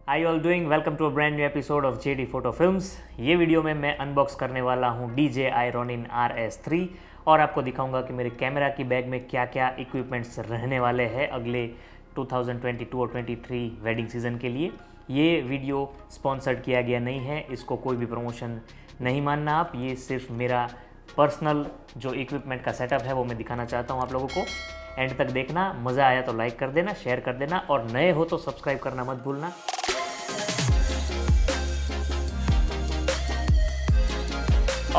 How you all doing? Welcome to a brand new episode of JD Photo Films. ये video में मैं unbox करने वाला हूँ DJI Ronin RS3 और आपको दिखाऊंगा कि मेरे कैमरा की बैग में क्या क्या इक्विपमेंट्स रहने वाले हैं अगले 2022 और 23 वेडिंग सीज़न के लिए। ये वीडियो स्पॉन्सर्ड किया गया नहीं है, इसको कोई भी प्रमोशन नहीं मानना आप। ये सिर्फ मेरा पर्सनल जो इक्विपमेंट का सेटअप है वो मैं दिखाना चाहता हूँ आप लोगों को। एंड तक देखना, मज़ा आया तो लाइक कर देना, शेयर कर देना और नए हो तो सब्सक्राइब करना मत भूलना।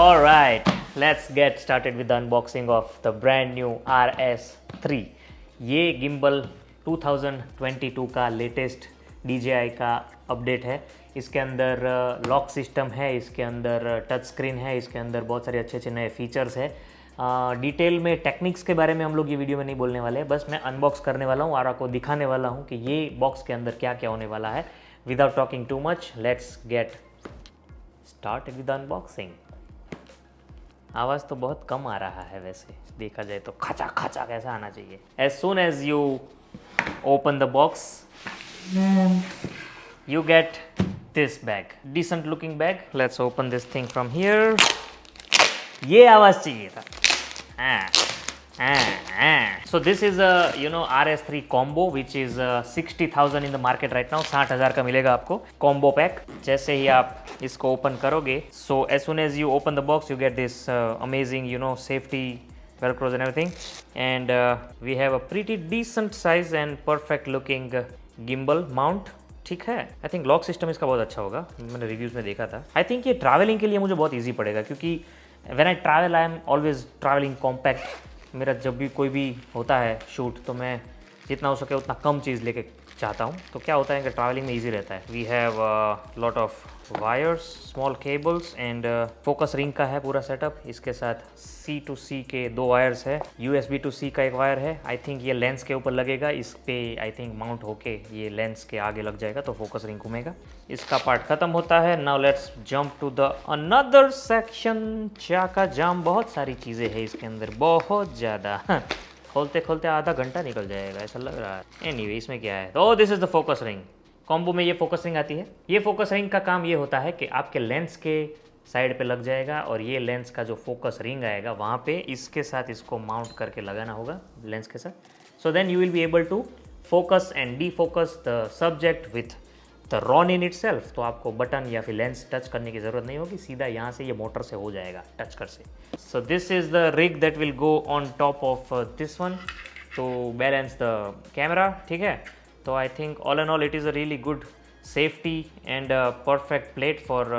Alright, let's get started with the unboxing of the brand new RS3। ये गिम्बल 2022 का लेटेस्ट DJI का अपडेट है। इसके अंदर लॉक सिस्टम है, इसके अंदर टच स्क्रीन है, इसके अंदर बहुत सारे अच्छे अच्छे नए फीचर्स है। डिटेल में टेक्निक्स के बारे में हम लोग ये वीडियो में नहीं बोलने वाले हैं, बस मैं अनबॉक्स करने वाला हूँ और आपको दिखाने वाला हूँ कि ये बॉक्स के अंदर क्या क्या होने वाला है। Without talking too much, let's get started with unboxing. आवाज़ तो बहुत कम आ रहा है वैसे देखा जाए तो, खचा खचा कैसा आना चाहिए। As soon as you open the box you get this bag, decent looking bag. Let's open this thing from here. ये आवाज़ चाहिए था। So this is a RS3 combo which is 60,000 in the market right now। 60,000 का मिलेगा आपको combo pack. जैसे ही आप इसको ओपन करोगे, so as soon as you open the box you get this amazing safety velcros and everything, and we have a pretty decent size and perfect looking gimbal mount। ठीक है, I think lock system इसका बहुत अच्छा होगा, मैंने reviews में देखा था। आई थिंक ये ट्रैवलिंग के लिए मुझे बहुत ईजी पड़ेगा, क्योंकि when I travel I am always travelling compact. मेरा जब भी कोई भी होता है शूट तो मैं जितना हो सके उतना कम चीज़ लेके चाहता हूँ। तो क्या होता है कि ट्रैवलिंग में ईजी रहता है। We have lot of wires, small cables and focus ring का है पूरा सेटअप। इसके साथ C to C के 2 वायर्स है, USB to C का एक वायर है। आई थिंक ये लेंस के ऊपर लगेगा, इस पे आई थिंक माउंट होके ये लेंस के आगे लग जाएगा तो फोकस रिंग घूमेगा। इसका पार्ट खत्म होता है। Now let's jump to the another section. चाका जाम, बहुत सारी चीज़ें हैं इसके अंदर, बहुत ज़्यादा। खोलते खोलते आधा घंटा निकल जाएगा ऐसा लग रहा है। एनीवे, इसमें क्या है? तो this is the focus ring. Combo में ये फोकस रिंग आती है। ये फोकस रिंग का काम ये होता है कि आपके लेंस के साइड पे लग जाएगा और ये लेंस का जो फोकस रिंग आएगा वहाँ पे इसके साथ इसको माउंट करके लगाना होगा लेंस के साथ। So then you will be able to focus and defocus the subject with the Ronin itself। तो आपको बटन या फिर लेंस टच करने की ज़रूरत नहीं होगी, सीधा यहाँ से ये मोटर से हो जाएगा टच कर से। So this is the rig that will go on top of this one two balance the camera. ठीक है, तो I think all and all it is a really good safety and perfect plate for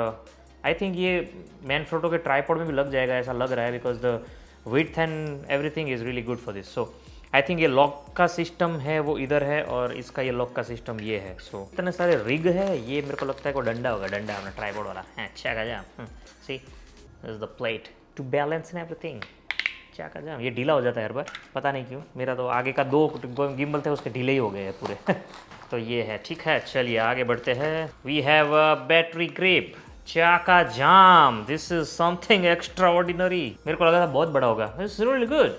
I think ये मैनफ्रोटो के tripod में भी लग जाएगा ऐसा लग रहा है, because the width and everything is really good for this. So I think ये लॉक का सिस्टम है वो इधर है और इसका ये लॉक का सिस्टम ये है। सो इतने सारे रिग है, ये मेरे को लगता है कोई डंडा होगा, डंडा अपना ट्राईपॉड वाला है। अच्छा का जाम, see is the plate to balance and everything. क्या का जाम, ये ढीला हो जाता है हर बार, पता नहीं क्यों। मेरा तो आगे का 2 गिम्बल थे उसके ढीले ही हो गए हैं पूरे। तो ये है, ठीक है, चलिए आगे बढ़ते हैं। We have a battery grip. चाका जाम, this is something extraordinary. मेरे को लगा था बहुत बड़ा होगा। This is really good,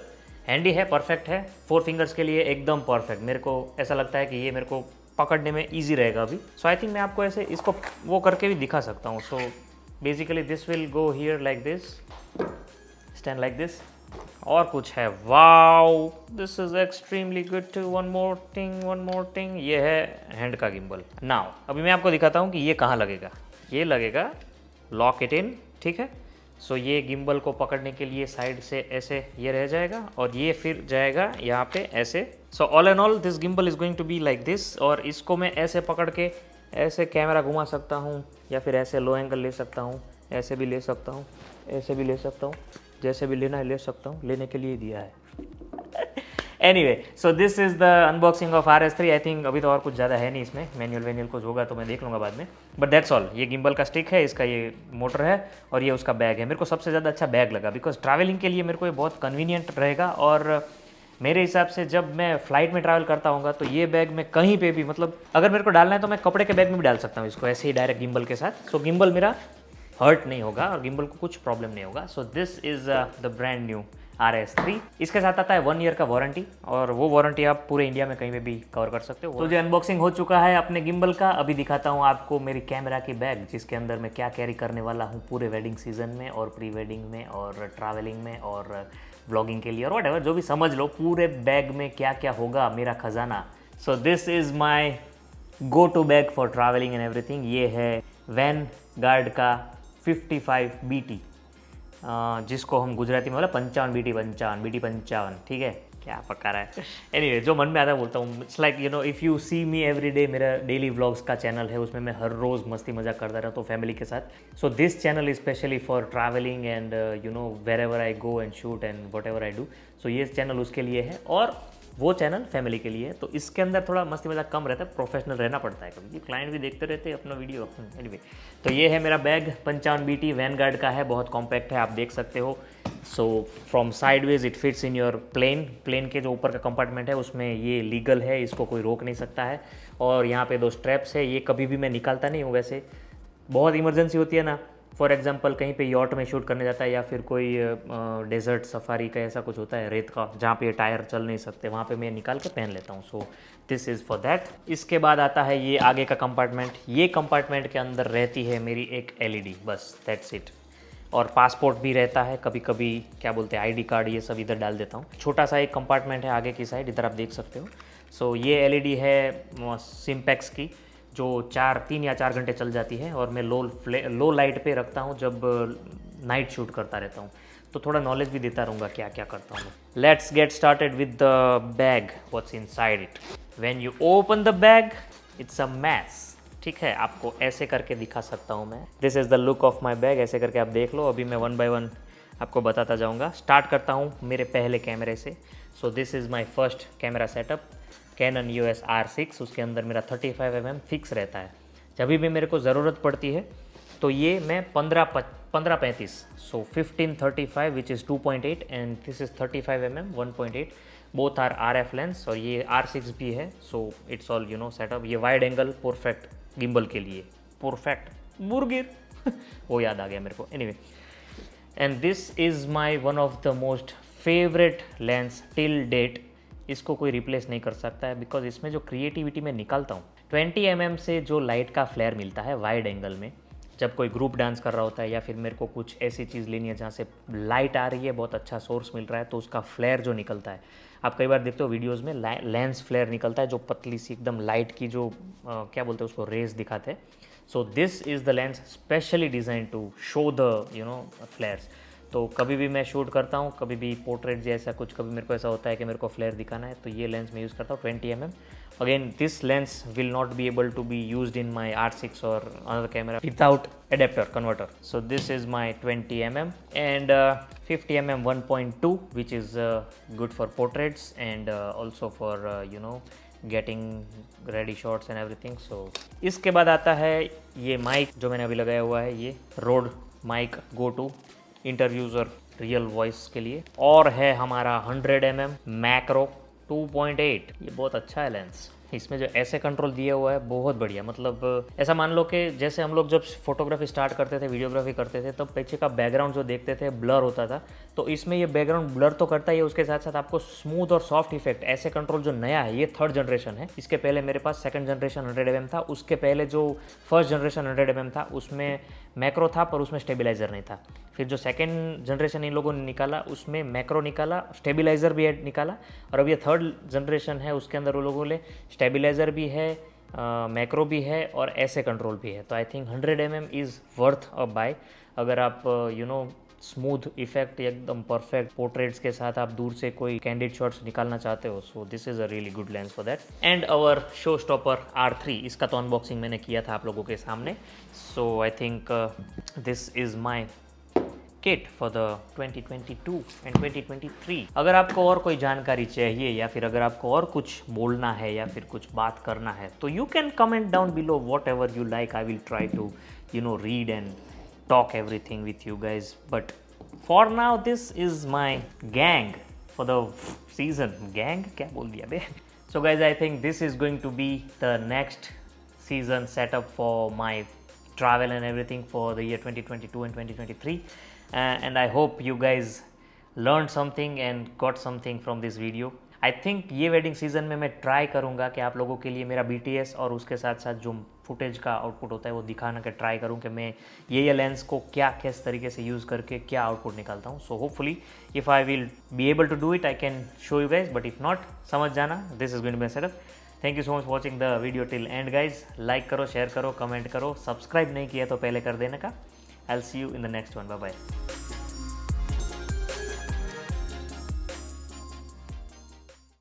handy है, परफेक्ट है, 4 फिंगर्स के लिए एकदम परफेक्ट। मेरे को ऐसा लगता है कि ये मेरे को पकड़ने में ईजी रहेगा अभी। सो आई थिंक मैं आपको ऐसे इसको वो करके भी दिखा सकता हूँ। So basically this will go here like this, stand like this. और कुछ है, wow this is extremely good too. One more thing, ये है हैंड का गिम्बल। नाउ अभी मैं आपको दिखाता हूँ कि ये कहाँ लगेगा। ये लगेगा लॉक इट इन, ठीक है। सो ये गिम्बल को पकड़ने के लिए साइड से ऐसे ये रह जाएगा और ये फिर जाएगा यहाँ पे ऐसे। So all and all this gimbal is going to be like this. और इसको मैं ऐसे पकड़ के ऐसे कैमरा घुमा सकता हूँ या फिर ऐसे लो एंगल ले सकता हूँ, ऐसे भी ले सकता हूँ, ऐसे भी ले सकता हूँ, जैसे भी लेना है ले सकता हूँ, लेने के लिए दिया है। Anyway, so this is the unboxing of RS3। I think अभी तो और कुछ ज़्यादा है नहीं इसमें, मैनुअल कुछ होगा तो मैं देख लूँगा बाद में, बट दैट्स ऑल। ये गिम्बल का स्टिक है, इसका ये मोटर है और ये उसका बैग है। मेरे को सबसे ज़्यादा अच्छा बैग लगा, बिकॉज ट्रैवलिंग के लिए मेरे को ये बहुत कन्वीनियंट रहेगा। और मेरे हिसाब से जब मैं फ़्लाइट में ट्रैवल करता हूँ तो ये बैग मैं कहीं पे भी, मतलब अगर मेरे को डालना है तो मैं कपड़े के बैग में भी डाल सकता हूँ इसको ऐसे ही डायरेक्ट गिम्बल के साथ। सो गिम्बल मेरा हर्ट नहीं होगा और गिम्बल को कुछ प्रॉब्लम नहीं होगा। सो this is the brand new RS3। इसके साथ आता है 1 ईयर का वारंटी, और वो वारंटी आप पूरे इंडिया में कहीं पे भी कवर कर सकते हो। तो जो अनबॉक्सिंग हो चुका है अपने गिम्बल का, अभी दिखाता हूँ आपको मेरी कैमरा की बैग, जिसके अंदर मैं क्या कैरी करने वाला हूँ पूरे वेडिंग सीजन में और प्री वेडिंग में और ट्रैवलिंग में और व्लॉगिंग के लिए और व्हाटएवर, जो भी समझ लो, पूरे बैग में क्या क्या होगा मेरा खजाना। So this is my go to bag for travelling and everything. ये है वैनगार्ड का 55 BT, जिसको हम गुजराती में बोला 55 BT, 55, ठीक है, क्या पका रहा है। एनीवे, जो मन में आता है बोलता हूँ। It's like you know, if you see me every day, मेरा डेली व्लॉग्स का चैनल है, उसमें मैं हर रोज़ मस्ती मजाक करता रहता हूँ फैमिली के साथ। So this channel is specially for travelling and you know wherever I go and shoot and whatever I do. सो ये चैनल उसके लिए है और वो चैनल फैमिली के लिए है। तो इसके अंदर थोड़ा मस्ती मजाक कम रहता है, प्रोफेशनल रहना पड़ता है, क्योंकि क्लाइंट भी देखते रहते हैं अपना वीडियो। एनीवे, तो ये है मेरा बैग, 55 BT वैनगार्ड का है, बहुत कॉम्पैक्ट है, आप देख सकते हो। So from sideways it fits in your plane के जो ऊपर का कंपार्टमेंट है उसमें ये लीगल है, इसको कोई रोक नहीं सकता है। और यहाँ पे 2 स्ट्रैप्स है, ये कभी भी मैं निकालता नहीं हूँ, वैसे बहुत इमरजेंसी होती है ना, फॉर एग्जांपल कहीं पे यॉट में शूट करने जाता है या फिर कोई डेजर्ट सफारी का ऐसा कुछ होता है, रेत का, जहाँ पे टायर चल नहीं सकते, वहाँ पे मैं निकाल के पहन लेता हूँ। सो दिस इज़ फॉर दैट। इसके बाद आता है ये आगे का कंपार्टमेंट। ये कंपार्टमेंट के अंदर रहती है मेरी एक LED, बस दैट्स इट। और पासपोर्ट भी रहता है, कभी कभी क्या बोलते हैं ID कार्ड, ये सब इधर डाल देता हूँ। छोटा सा एक कंपार्टमेंट है आगे की साइड, इधर आप देख सकते हो। सो ये LED है सिम्पैक्स की, जो 3 या 4 घंटे चल जाती है, और मैं लो लाइट पे रखता हूँ जब नाइट शूट करता रहता हूँ। तो थोड़ा नॉलेज भी देता रहूँगा क्या क्या करता हूँ। Let's get started with the bag, what's inside it. When you open the bag, it's a mess, ठीक है, आपको ऐसे करके दिखा सकता हूँ मैं। This is the look of my bag, ऐसे करके आप देख लो। अभी मैं 1 बाय 1 आपको बताता जाऊँगा। स्टार्ट करता हूँ मेरे पहले कैमरे से। So this is my first camera setup, Canon EOS R6। उसके अंदर मेरा 35mm फिक्स रहता है। जब भी मेरे को ज़रूरत पड़ती है तो ये मैं 15-35, so 15-35 which is 2.8 and this is 35mm 1.8, both are RF lens, और ये R6 भी है। So it's all you know setup. ये वाइड एंगल परफेक्ट गिम्बल के लिए, परफेक्ट मुर्गिर वो याद आ गया मेरे को। Anyway, and this is my one of the most favourite lens till date. इसको कोई रिप्लेस नहीं कर सकता है, बिकॉज इसमें जो क्रिएटिविटी मैं निकालता हूँ, 20mm से जो लाइट का फ्लेयर मिलता है वाइड एंगल में, जब कोई ग्रुप डांस कर रहा होता है या फिर मेरे को कुछ ऐसी चीज़ लेनी है जहाँ से लाइट आ रही है, बहुत अच्छा सोर्स मिल रहा है, तो उसका फ्लेयर जो निकलता है, आप कई बार देखते हो वीडियोज़ में लेंस फ्लेयर निकलता है, जो पतली सी एकदम लाइट की जो क्या बोलते हैं उसको, रेज दिखाते हैं। So this is the lens specially design to show the you know flares. तो कभी भी मैं शूट करता हूँ, कभी भी पोर्ट्रेट जैसा कुछ, कभी मेरे को ऐसा होता है कि मेरे को फ्लेयर दिखाना है, तो ये लेंस मैं यूज़ करता हूँ 20mm। Again this lens will not be able to be used in my R6 और another camera without adapter converter. So this is my 20mm and 50mm 1.2 which is good for portraits and also for you know getting ready shots and everything. So इसके बाद आता है ये mic जो मैंने अभी लगाया हुआ है, ये Rode mic go to interviews और रियल वॉइस के लिए, और है हमारा 100mm मैक्रो 2.8। ये बहुत अच्छा है लेंस, इसमें जो ऐसे कंट्रोल दिया हुआ है बहुत बढ़िया। मतलब ऐसा मान लो कि जैसे हम लोग जब फोटोग्राफी स्टार्ट करते थे, वीडियोग्राफी करते थे, तब पीछे का बैकग्राउंड जो देखते थे ब्लर होता था, तो इसमें ये बैकग्राउंड ब्लर तो करता ही है, उसके साथ साथ आपको स्मूथ और सॉफ्ट इफेक्ट, ऐसे कंट्रोल जो नया है, ये 3rd जनरेशन है। इसके पहले मेरे पास 2nd जनरेशन 100mm था, उसके पहले जो 1st जनरेशन 100mm था उसमें मैक्रो था पर उसमें स्टेबिलाइजर नहीं था। फिर जो 2nd जनरेशन इन लोगों ने निकाला उसमें मैक्रो निकाला, स्टेबिलाइजर भी निकाला, और अब ये 3rd जनरेशन है उसके अंदर वो लोगों ने स्टेबिलाइजर भी है, मैक्रो भी है और ऐसे कंट्रोल भी है। तो I think 100mm is worth a buy. अगर आप यू नो स्मूथ इफेक्ट एकदम परफेक्ट पोर्ट्रेट्स के साथ आप दूर से कोई कैंडिड शॉट्स निकालना चाहते हो, so this is a really good lens for that. And our show stopper R3, इसका तो अनबॉक्सिंग मैंने किया था आप लोगों के सामने। So I think this is my kit for the 2022 and 2023। अगर आपको और कोई जानकारी चाहिए या फिर अगर आपको और कुछ बोलना है या फिर कुछ बात करना है, तो you can comment down below whatever you like. I will try to you know read and talk everything with you guys, but for now this is my gang for the season. Gang क्या बोल दिया बे? So guys, I think this is going to be the next season setup for my travel and everything for the year 2022 and 2023, and I hope you guys learned something and got something from this video. I think ये wedding season में मैं try करूँगा कि आप लोगों के लिए मेरा BTS और उसके साथ साथ जो फुटेज का आउटपुट होता है वो दिखाना का ट्राई करूँ कि मैं ये लेंस को क्या किस तरीके से यूज़ करके क्या आउटपुट निकालता हूँ. So hopefully if I will be able to do it I can show you guys, but if not समझ जाना this is going to be setup. Thank you so much watching the video till end guys. Like करो, share करो, comment करो, subscribe नहीं किया तो पहले कर देने का. I will see you in the next one. Bye bye.